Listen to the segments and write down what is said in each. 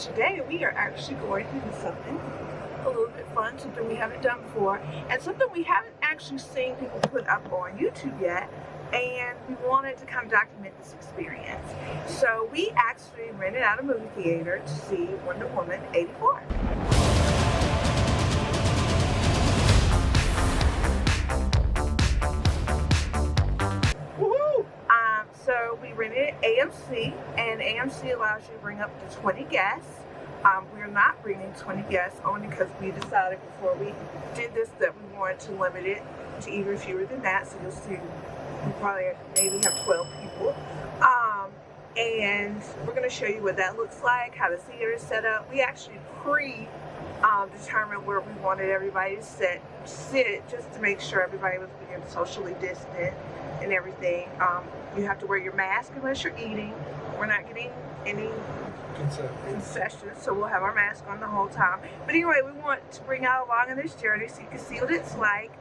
today we are actually going to do something a little bit fun, something we haven't done before, and something we haven't actually seen people put up on YouTube yet, and we wanted to kind of document this experience. So we actually rented out a movie theater to see Wonder Woman 84. So we rented AMC, and AMC allows you to bring up to 20 guests. We're not bringing 20 guests only because we decided before we did this that we wanted to limit it to even fewer than that. So you'll see we probably maybe have 12 people. And we're going to show you what that looks like, how the theater is set up. We actually determined where we wanted everybody to sit just to make sure everybody was being socially distant and everything. You have to wear your mask unless you're eating. We're not getting any concessions, so we'll have our mask on the whole time. But anyway, we want to bring out along in this journey so you can see what it's like.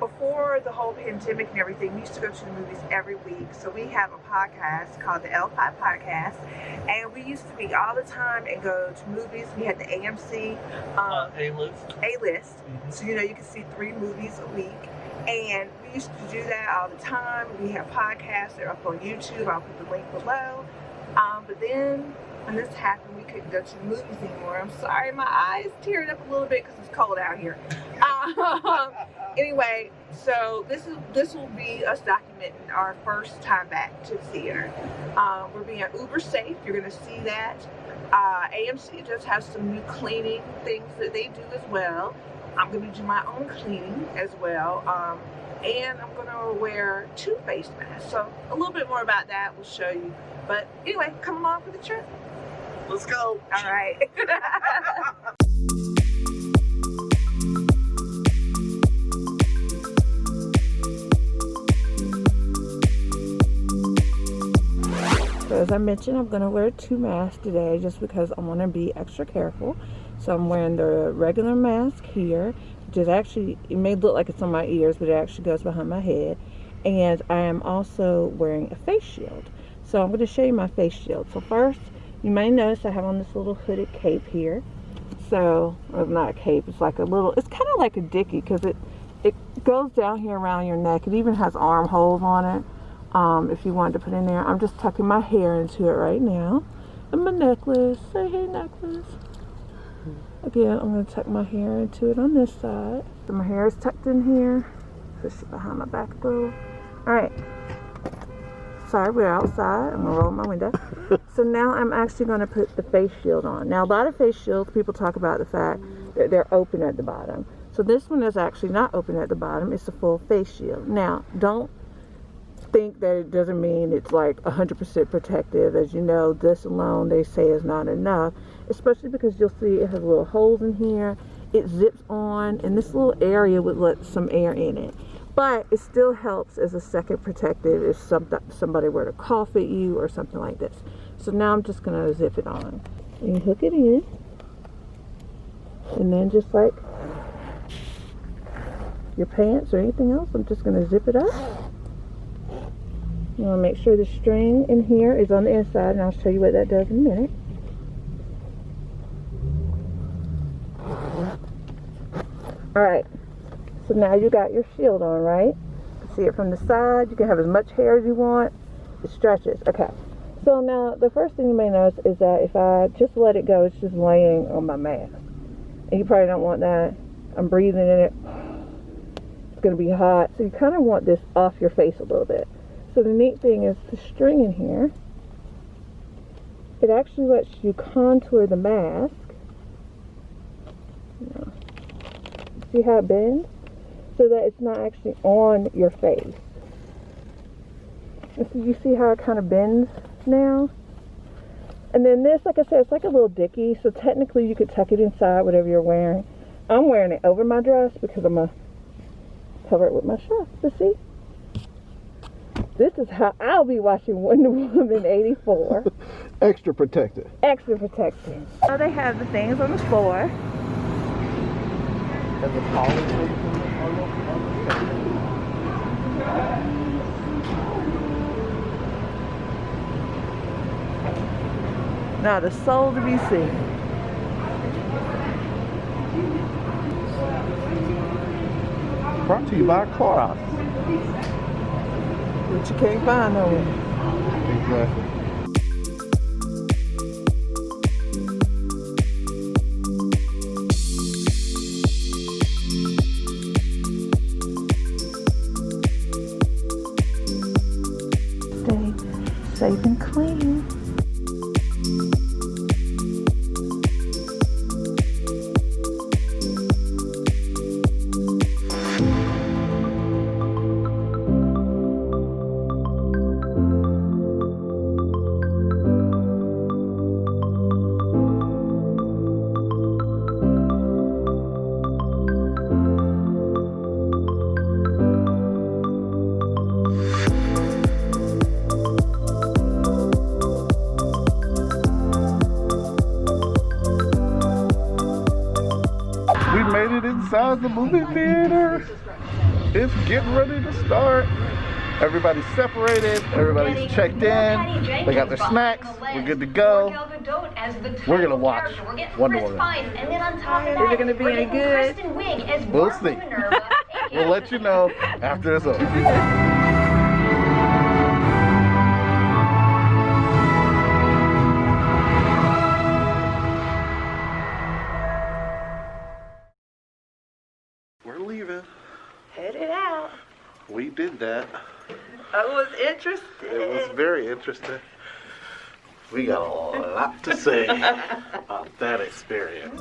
Before the whole pandemic and everything, we used to go to the movies every week. So we have a podcast called the L5 Podcast, and we used to meet all the time and go to movies. We had the AMC A-list. So you know you can see 3 movies a week. And we used to do that all the time. We have podcasts, they're up on YouTube. I'll put the link below. But then when this happened, we couldn't go to the movies anymore. I'm sorry, my eyes teared up a little bit because it's cold out here. Anyway, so this will be us documenting our first time back to the theater. We're being uber safe. You're going to see that. AMC does have some new cleaning things that they do as well. I'm going to do my own cleaning as well, and I'm going to wear 2 face masks. So a little bit more about that we'll show you. But anyway, come along for the trip. Let's go. All right. So as I mentioned, I'm going to wear 2 masks today just because I want to be extra careful. So I'm wearing the regular mask here, which is actually, it may look like it's on my ears, but it actually goes behind my head. And I am also wearing a face shield. So I'm going to show you my face shield. So first, you may notice I have on this little hooded cape here. So, well, it's not a cape, it's like a little, it's kind of like a dickie because it goes down here around your neck. It even has armholes on it. If you wanted to put in there. I'm just tucking my hair into it right now. And my necklace. Say hey, necklace. Again, I'm going to tuck my hair into it on this side. So my hair is tucked in here. Push it behind my back a little. Alright. Sorry, we're outside. I'm going to roll my window. So now I'm actually going to put the face shield on. Now, a lot of face shields, people talk about the fact that they're open at the bottom. So this one is actually not open at the bottom. It's a full face shield. Now, don't think that it doesn't mean it's like 100% protective. As you know, this alone they say is not enough, especially because you'll see it has little holes in here. It zips on, and this little area would let some air in it, but it still helps as a second protective if somebody were to cough at you or something like this. So now I'm just going to zip it on, and you hook it in, and then just like your pants or anything else, I'm just going to zip it up. You want to make sure the string in here is on the inside, and I'll show you what that does in a minute. Alright, so now you got your shield on, right? You can see it from the side. You can have as much hair as you want. It stretches. Okay, so now the first thing you may notice is that if I just let it go, it's just laying on my mask. And you probably don't want that. I'm breathing in it. It's going to be hot. So you kind of want this off your face a little bit. So the neat thing is the string in here, it actually lets you contour the mask. See how it bends? So that it's not actually on your face. And so you see how it kind of bends now? And then this, like I said, it's like a little dickie. So technically you could tuck it inside, whatever you're wearing. I'm wearing it over my dress because I'm going to cover it with my shirt. But see? This is how I'll be watching Wonder Woman 84. Extra protected. Extra protected. So they have the things on the floor. And the polish Not a soul to be seen. Brought to you by Clorox. Which you can't find nowhere. Exactly. Stay safe and clean. We made it inside the movie theater. It's getting ready to start. Everybody's separated. Everybody's checked in. They got their snacks. We're good to go. We're gonna watch Wonder Woman. Is it gonna be any good? We'll see. We'll let you know after it's over. We're leaving. Headed out. We did that. I was interested. It was very interesting. We got a lot to say about that experience.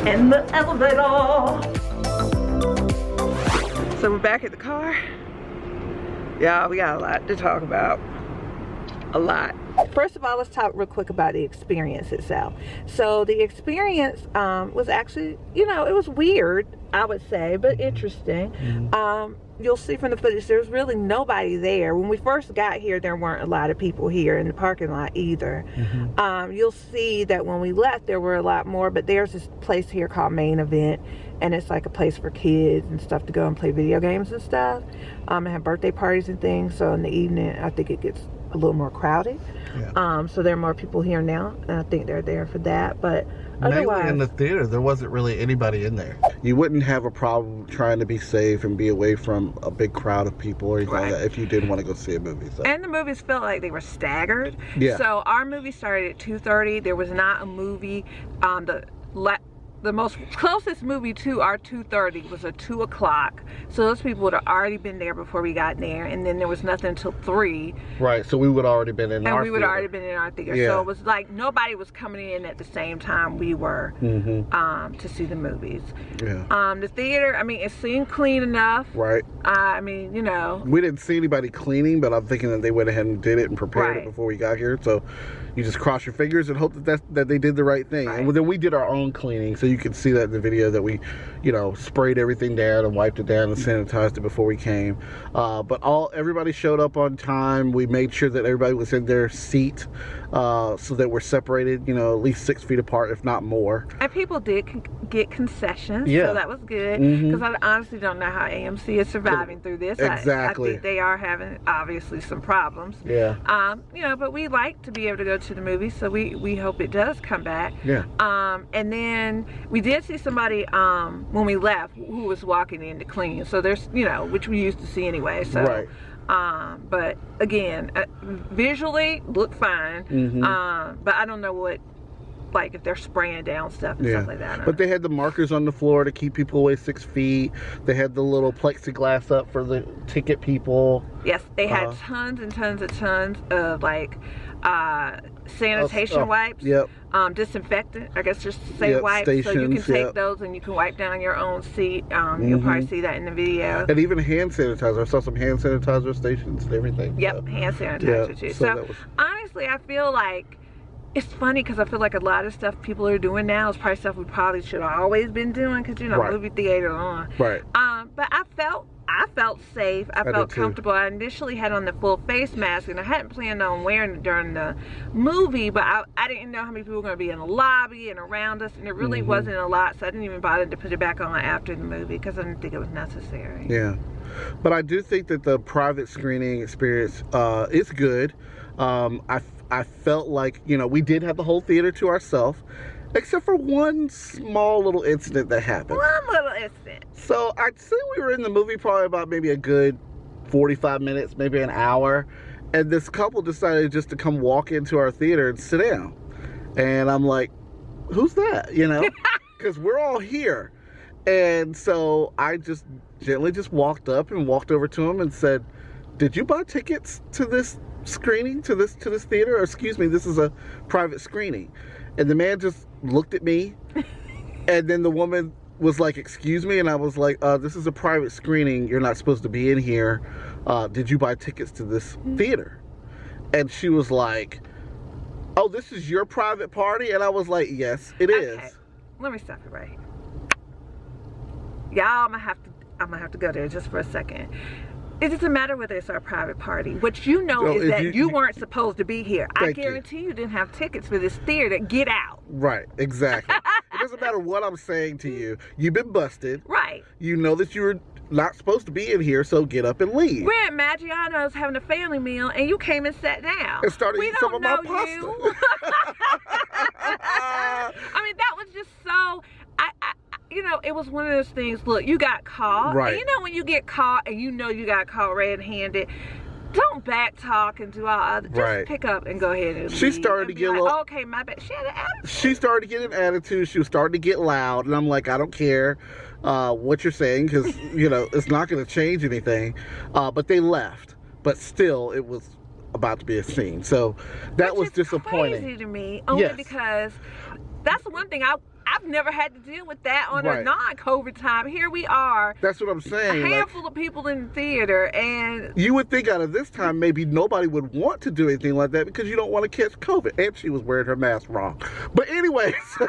In the elevator. So we're back at the car. Yeah, we got a lot to talk about. A lot. First of all, let's talk real quick about the experience itself. So the experience was actually, you know, it was weird, I would say, but interesting. You'll see from the footage, there's really nobody there. When we first got here, there weren't a lot of people here in the parking lot either. You'll see that when we left, there were a lot more, but there's this place here called Main Event, and it's like a place for kids and stuff to go and play video games and stuff, and have birthday parties and things. So in the evening, I think it gets a little more crowded. So there are more people here now, and I think they're there for that. But otherwise, mainly in the theater, there wasn't really anybody in there. You wouldn't have a problem trying to be safe and be away from a big crowd of people or anything like that if you did want to go see a movie. So. And the movies felt like they were staggered. Yeah. So our movie started at 2:30. There was not a movie. The most closest movie to our 2:30 was at 2 o'clock. So those people would have already been there before we got there, and then there was nothing until 3. Right. So we would already been in. And our we would theater. already been in our theater. Yeah. So it was like nobody was coming in at the same time we were to see the movies. Yeah. The theater, I mean, it seemed clean enough. Right. I mean, you know. We didn't see anybody cleaning, but I'm thinking that they went ahead and did it and prepared Right. it before we got here. So you just cross your fingers and hope that they did the right thing. Right. And then we did our own cleaning, so you can see that in the video that we, you know, sprayed everything down and wiped it down and sanitized it before we came. But everybody showed up on time. We made sure that everybody was in their seat, so that we're separated, you know, at least 6 feet apart, if not more. And people did get concessions, Yeah. so that was good. Because I honestly don't know how AMC is surviving through this. Exactly. I think they are having obviously some problems. Yeah. You know, but we like to be able to go to the movies, so we hope it does come back. Yeah. And then we did see somebody when we left who was walking in to clean. So there's, you know, which we used to see anyway. So. Right. But again, visually look fine. But I don't know what, like if they're spraying down stuff and stuff like that. But they had the markers on the floor to keep people away 6 feet. They had the little plexiglass up for the ticket people. Yes, they had tons and tons of like sanitation wipes. Yep. Disinfectant, I guess just to say Yep, wipes. So you can stations, take those and you can wipe down your own seat. You'll probably see that in the video. And even hand sanitizer. I saw some hand sanitizer stations and everything. Yep, so. hand sanitizer too. So honestly, I feel like it's funny because I feel like a lot of stuff people are doing now is probably stuff we probably should have always been doing because, you know, movie theater on. Right. But I felt safe. I felt comfortable. I initially had on the full face mask, and I hadn't planned on wearing it during the movie, but I didn't know how many people were going to be in the lobby and around us, and it really wasn't a lot, so I didn't even bother to put it back on after the movie because I didn't think it was necessary. Yeah. But I do think that the private screening experience is good. I felt like, you know, we did have the whole theater to ourselves, except for one small little incident that happened. One little incident. So I'd say we were in the movie probably about maybe a good 45 minutes, maybe an hour, and this couple decided just to come walk into our theater and sit down. And I'm like, who's that? You know, because we're all here. And so I just gently just walked up and walked over to him and said, did you buy tickets to this screening, to this theater? Or excuse me, this is a private screening. And the man just looked at me, and then the woman was like, excuse me, and I was like, this is a private screening, you're not supposed to be in here. Did you buy tickets to this theater? And she was like, oh, this is your private party? And I was like, yes, it is. Let me stop it right here. Y'all, I'm gonna have to go there just for a second. It doesn't matter whether it's our private party. What you know is that you weren't supposed to be here. I guarantee you didn't have tickets for this theater. Get out. Right, exactly. It doesn't matter what I'm saying to you. You've been busted. Right. You know that you're not supposed to be in here, so get up and leave. We're at Maggiano's having a family meal, and you came and sat down. And started eating some of my pasta. You. I mean, that was just so... you know, it was one of those things, look, you got caught. Right. And you know when you get caught and you know you got caught red-handed, don't back talk and do all other. Just pick up and go ahead and She leave started to get a little... okay, my bad. She had an attitude. She started to get an attitude. She was starting to get loud. And I'm like, I don't care what you're saying because, you know, it's not going to change anything. But they left. But still, it was about to be a scene. So that was disappointing. Crazy to me, only because that's the one thing I've never had to deal with that on a non-COVID time. Here we are. That's what I'm saying. A handful of people in the theater, and you would think out of this time maybe nobody would want to do anything like that because you don't want to catch COVID. And she was wearing her mask wrong. But anyways, who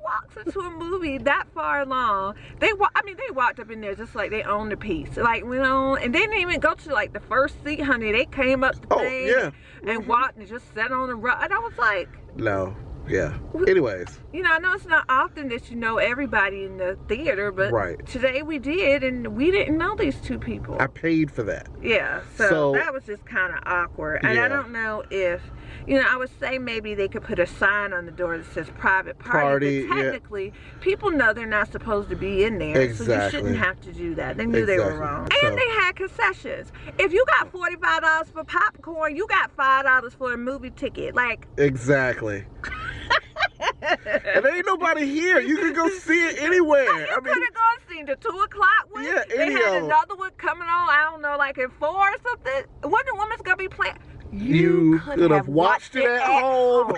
walks into a movie that far along? They walked up in there just like they owned the piece. Like went on, and they didn't even go to like the first seat, honey. They came up the thing and walked and just sat on the rug. And I was like, no. Yeah. Anyways. You know, I know it's not often that you know everybody in the theater, but today we did, and we didn't know these two people. I paid for that. Yeah, so that was just kind of awkward. And I don't know if, you know, I would say maybe they could put a sign on the door that says private party, but technically, people know they're not supposed to be in there, so you shouldn't have to do that. They knew they were wrong. And they had concessions. If you got $45 for popcorn, you got $5 for a movie ticket. Like, exactly. And there ain't nobody here. You can go see it anywhere. You could have gone see the 2 o'clock one. Yeah, they had another one coming on, I don't know, like at 4 or something. Wonder Woman's gonna be playing. You could have watched it at home.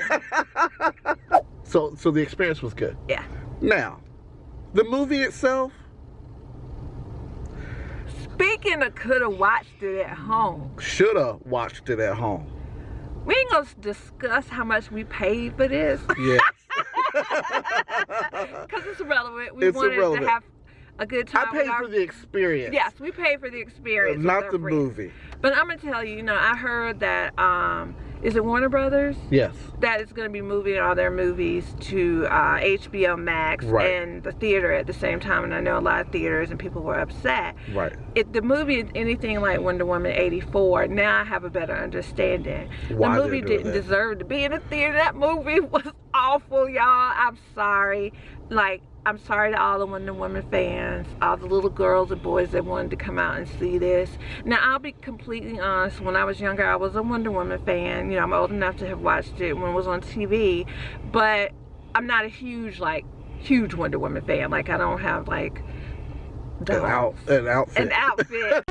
So the experience was good. Yeah. Now, the movie itself. Speaking of could have watched it at home. Should have watched it at home. We ain't gonna discuss how much we paid for this. Yes. Because it's irrelevant. We wanted to have a good time. I paid for the experience. Yes, we paid for the experience. Not the movie. But I'm going to tell you, you know, I heard that, is it Warner Brothers? Yes. That is going to be moving all their movies to HBO Max and the theater at the same time. And I know a lot of theaters and people were upset. Right. If the movie is anything like Wonder Woman 84, now I have a better understanding. Why the movie didn't deserve to be in the theater. That movie was awful, y'all. I'm sorry. Like, I'm sorry to all the Wonder Woman fans, all the little girls and boys that wanted to come out and see this. Now, I'll be completely honest. When I was younger, I was a Wonder Woman fan. You know, I'm old enough to have watched it when it was on TV. But I'm not a huge Wonder Woman fan. Like, I don't have, like, an outfit. An outfit.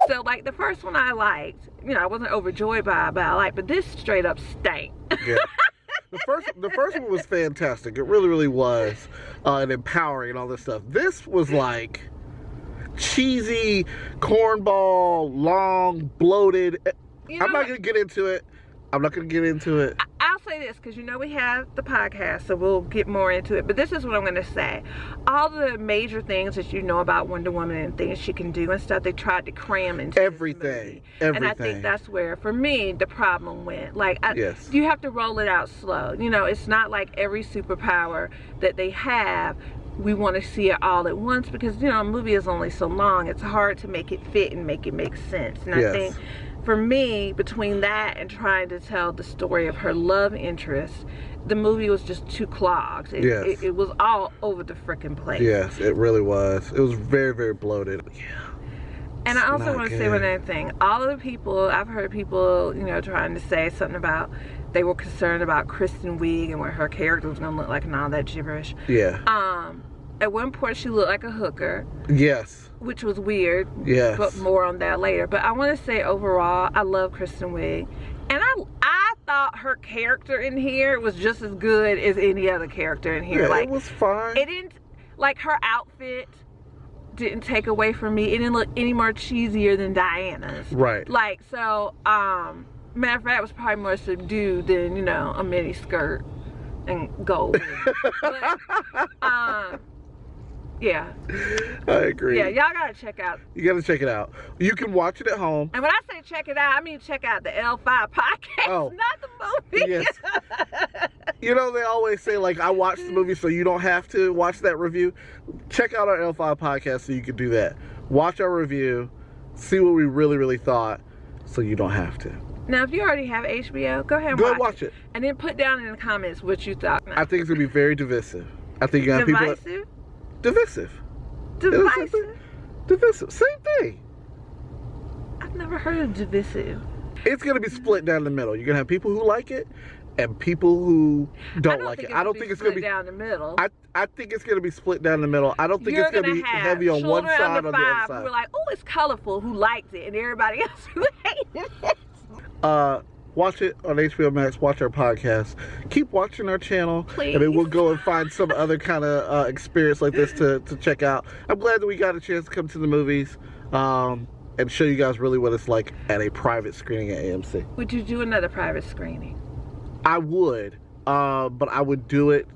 So, like, the first one I liked, you know, I wasn't overjoyed by it, but I liked, but this straight up stank. Yeah. The first one was fantastic. It really, really was. And empowering and all this stuff. This was like cheesy, cornball, long, bloated. You know, I'm not going to get into it. I'll say say this, because you know we have the podcast, so we'll get more into it. But this is what I'm going to say. All the major things that you know about Wonder Woman and things she can do and stuff, they tried to cram into everything. And I think that's where, for me, the problem went. Like, you have to roll it out slow. You know, it's not like every superpower that they have, we want to see it all at once, because, you know, a movie is only so long. It's hard to make it fit and make it make sense. And I think, for me, between that and trying to tell the story of her love interest, the movie was just too clogged. It was all over the freaking place. Yes, it really was. It was very, very bloated. Yeah. And I also want to say one other thing. All of the people, I've heard people, you know, trying to say something about, they were concerned about Kristen Wiig and what her character was going to look like and all that gibberish. Yeah. At one point, she looked like a hooker. Yes. Which was weird. Yes. But more on that later. But I want to say overall, I love Kristen Wiig. And I thought her character in here was just as good as any other character in here. Yeah, like, it was fine. It didn't, like, her outfit didn't take away from me. It didn't look any more cheesier than Diana's. Right. Like, so, matter of fact, it was probably more subdued than, you know, a mini skirt and gold. But, yeah. I agree. Yeah, y'all gotta check out. You gotta check it out. You can watch it at home. And when I say check it out, I mean check out the L5 podcast, not the movie. Yes. You know, they always say, like, I watched the movie so you don't have to watch that review. Check out our L5 podcast so you can do that. Watch our review, see what we really, really thought, so you don't have to. Now, if you already have HBO, go ahead and watch it. And then put down in the comments what you thought. I think it's going to be very divisive. I think you have divisive? Divisive. Divisive. Same thing. I've never heard of divisive. It's going to be split down the middle. You're going to have people who like it and people who don't like it. I don't think it's going to be down the middle. I think it's going to be split down the middle. I don't think it's going to be heavy on one side or the other side. Who were like, oh, it's colorful, who liked it, and everybody else who hated it. Watch it on HBO Max. Watch our podcast. Keep watching our channel. Please. And then we'll go and find some other kind of experience like this to check out. I'm glad that we got a chance to come to the movies and show you guys really what it's like at a private screening at AMC. Would you do another private screening? I would, but I would do it.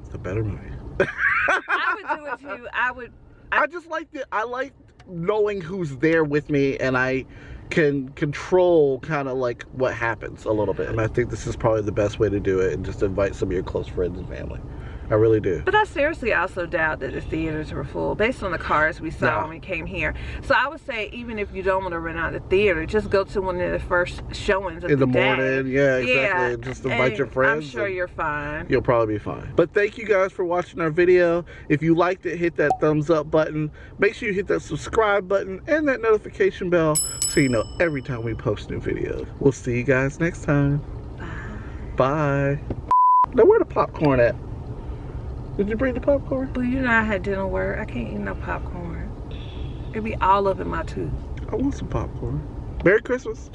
It's a better movie. I would do it too. I just liked it. I like knowing who's there with me, and I can control kind of like what happens a little bit. And I think this is probably the best way to do it, and just invite some of your close friends and family. I really do. But I seriously also doubt that the theaters were full based on the cars we saw when we came here. So I would say, even if you don't want to rent out the theater, just go to one of the first showings of in the day. morning. Yeah, exactly. Yeah. Just invite your friends. I'm sure you're fine. You'll probably be fine. But thank you guys for watching our video. If you liked it, hit that thumbs up button. Make sure you hit that subscribe button and that notification bell so you know every time we post new videos. We'll see you guys next time. Bye. Now, where the popcorn at? Did you bring the popcorn? But you know I had dental work. I can't eat no popcorn. It'd be all up in my tooth. I want some popcorn. Merry Christmas.